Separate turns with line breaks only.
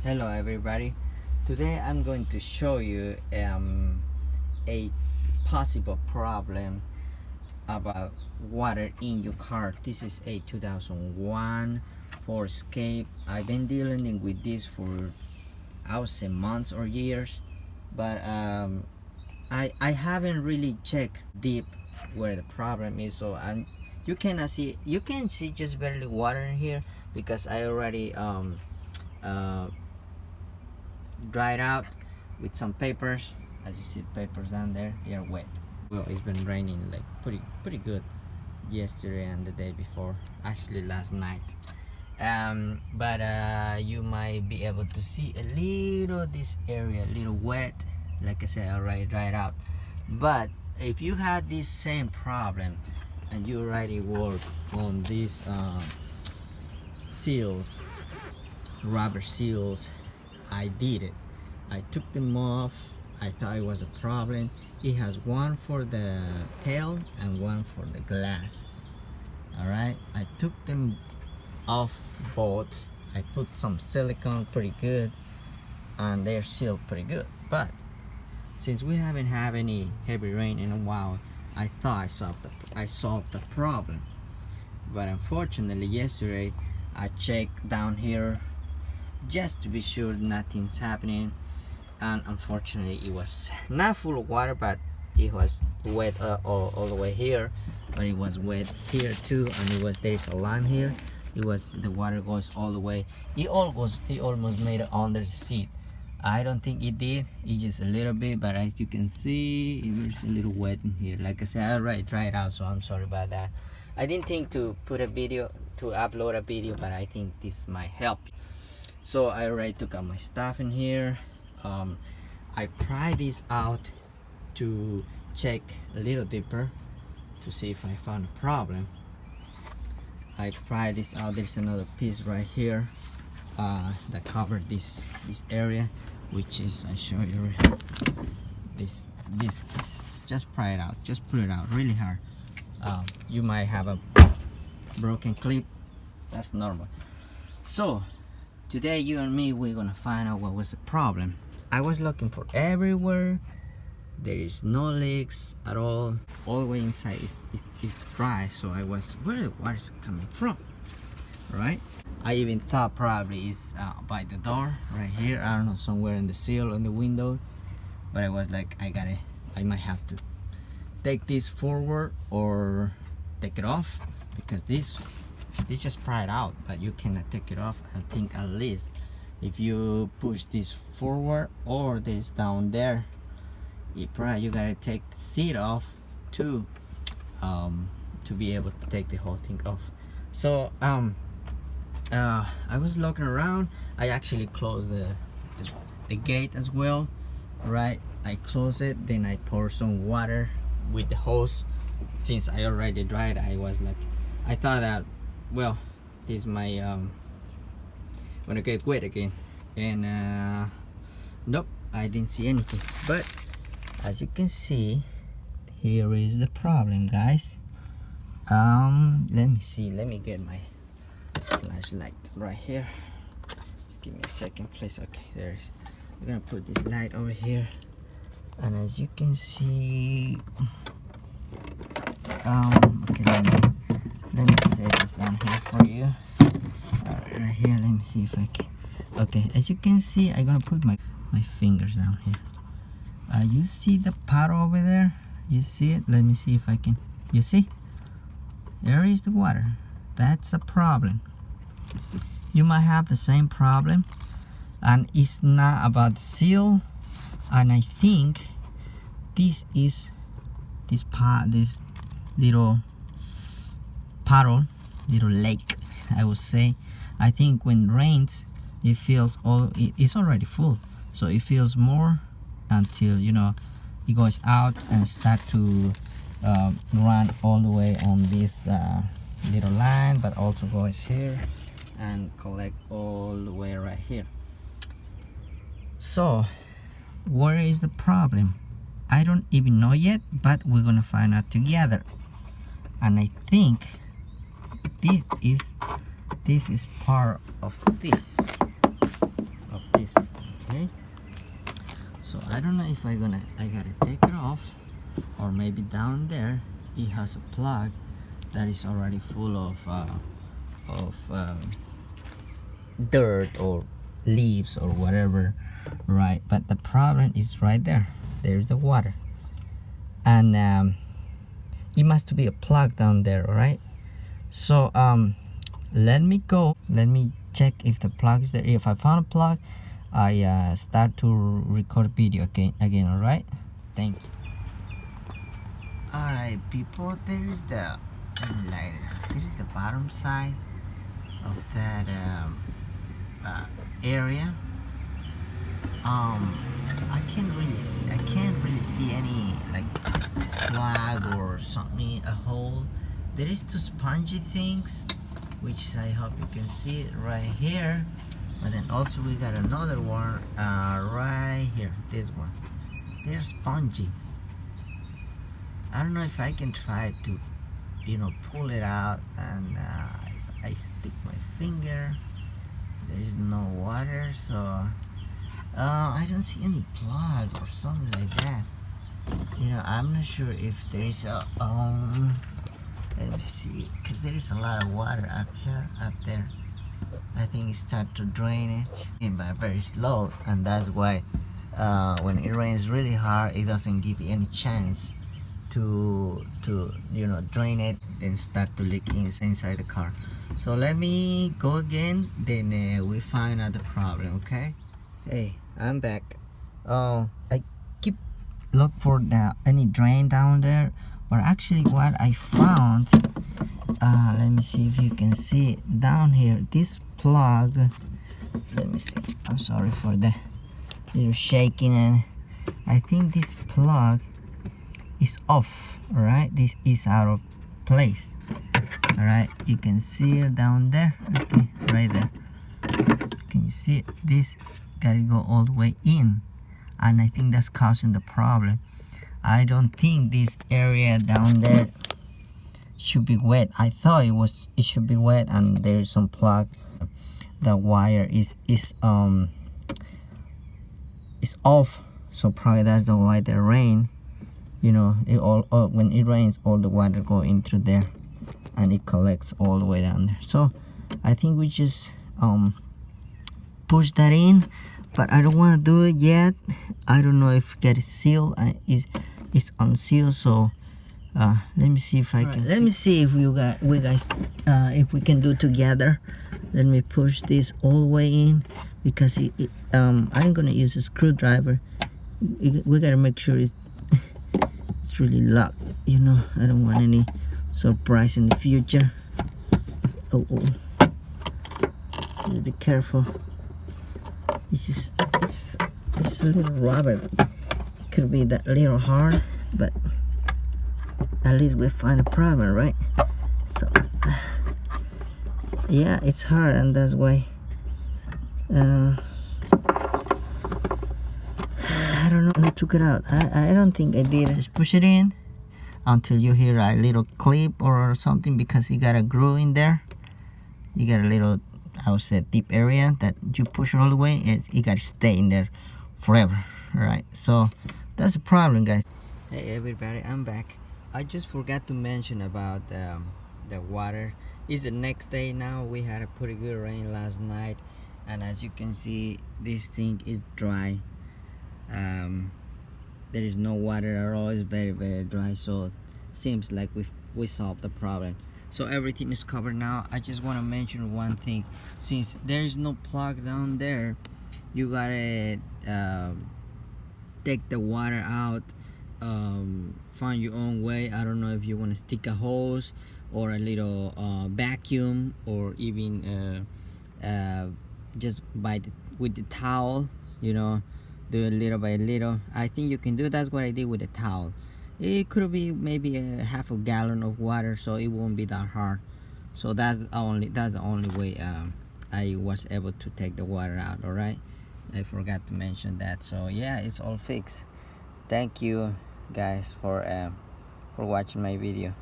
Hello everybody. Today I'm going to show you a possible problem about water in your car. This is a 2001 Ford Escape. I've been dealing with this for I would say months or years, but I haven't really checked deep where the problem is. So you cannot see, you can see just barely water in here because I already uh, dried out with some papers. As you see, the papers down there, they are wet. Well, it's been raining like pretty good yesterday and the day before, actually last night. But you might be able to see a little this area a little wet. Like I said, I already dried out. But if you had this same problem and you already work on these seals, rubber seals, I did it. I took them off. I thought it was a problem. It has one for the tail and one for the glass. Alright, I took them off both. I put some silicone pretty good and they're sealed pretty good. But since we haven't had any heavy rain in a while, I thought I solved the problem. But unfortunately yesterday I checked down here just to be sure nothing's happening, and unfortunately it was not full of water, but it was wet all the way here, but it was wet here too, and there's a line here. The water goes all the way. It almost made it under the seat. I don't think it did. It just a little bit, but as you can see, it was a little wet in here. Like I said, I already tried it out, so I'm sorry about that. I didn't think to upload a video, but I think this might help. So I already took out my stuff in here. I pried this out to check a little deeper to see if I found a problem. I pried this out. There's another piece right here that covered this area, which is, I show you right here, this piece. Just pry it out, just pull it out really hard. You might have a broken clip, that's normal. So today you and me, we're gonna find out what was the problem. I was looking for everywhere. There is no leaks at all. All the way inside is dry. So I was, where the water is coming from, right? I even thought probably it's by the door right here. I don't know, somewhere in the seal on the window. But I was like, I might have to take this forward or take it off, because this just pried out, but you cannot take it off. I think at least if you push this forward or this down there, you gotta take the seat off to be able to take the whole thing off. So I was looking around. I actually closed the gate as well, right? I closed it, then I poured some water with the hose. Since I already dried, I thought that, well, this might gonna get wet again, and nope, I didn't see anything. But as you can see, here is the problem, guys. Let me see, let me get my flashlight right here. Just give me a second, please. Okay, there's, we're gonna put this light over here, and as you can see, okay, let me set this down here for you. Right here, let me see if I can. Okay, as you can see, I'm gonna put my fingers down here. You see the puddle over there? You see it? Let me see if I can. You see? There is the water. That's a problem. You might have the same problem, and it's not about the seal. And I think this is this little puddle, little lake, I would say. I think when it rains, it feels it's already full, so it feels more until, you know, it goes out and start to run all the way on this little line, but also goes here and collect all the way right here. So where is the problem? I don't even know yet, but we're gonna find out together. And I think this is part of of this. Okay, so I don't know if I gotta take it off, or maybe down there it has a plug that is already full of dirt or leaves or whatever, right? But the problem is right there. There's the water, and it must be a plug down there, all right? So let me go. Let me check if the plug is there. If I found a plug, I start to record video again. All right. Thank you. All right, people. There is the light. There is the bottom side of that area. I can't really see any like plug or something, a hole. There is two spongy things, which I hope you can see it right here. But then also we got another one right here, this one. They're spongy. I don't know if I can try to, pull it out, and if I stick my finger, there is no water, so I don't see any plug or something like that. I'm not sure if there is a let me see, because there is a lot of water up there. I think it starts to drain it, but very slow, and that's why when it rains really hard, it doesn't give you any chance to drain it and start to leak inside the car. So let me go again, then we find out the problem. Okay. Hey, I'm back. I keep look for any drain down there, but actually what I found, let me see if you can see it down here. This plug, let me see. I'm sorry for the little shaking, and I think this plug is off. All right, this is out of place. All right, you can see it down there. Okay, right there. Can you see it? This gotta go all the way in, and I think that's causing the problem. I don't think this area down there should be wet. I thought it should be wet, and there is some plug. The wire is off, so probably that's the why the rain, when it rains, all the water go into there, and it collects all the way down there. So I think we just push that in, but I don't want to do it yet. I don't know if get it sealed. It's unsealed, so let me see if I can. Let me see if we guys if we can do together. Let me push this all the way in, because I'm gonna use a screwdriver. We gotta make sure it's really locked. I don't want any surprise in the future. Oh, just be careful. It's a little rubber. It could be that little hard, but at least we find a problem, right? So yeah, it's hard, and that's why I don't know who took it out. I don't think I did. Just push it in until you hear a little clip or something, because you got a groove in there. You got a little, I would say, deep area that you push all the way, it got to stay in there forever. All right, so that's the problem, guys. Hey everybody, I'm back. I just forgot to mention about the water. It's the next day now. We had a pretty good rain last night, and as you can see, this thing is dry. There is no water at all. It's very, very dry, so it seems like we solved the problem. So everything is covered now. I just want to mention one thing. Since there is no plug down there, you gotta take the water out, find your own way. I don't know if you want to stick a hose or a little vacuum, or even just with the towel, do it little by little. I think you can do. That's what I did with the towel. It could be maybe a half a gallon of water, so it won't be that hard. So that's the only way I was able to take the water out. All right, I forgot to mention that. So yeah, it's all fixed. Thank you guys for watching my video.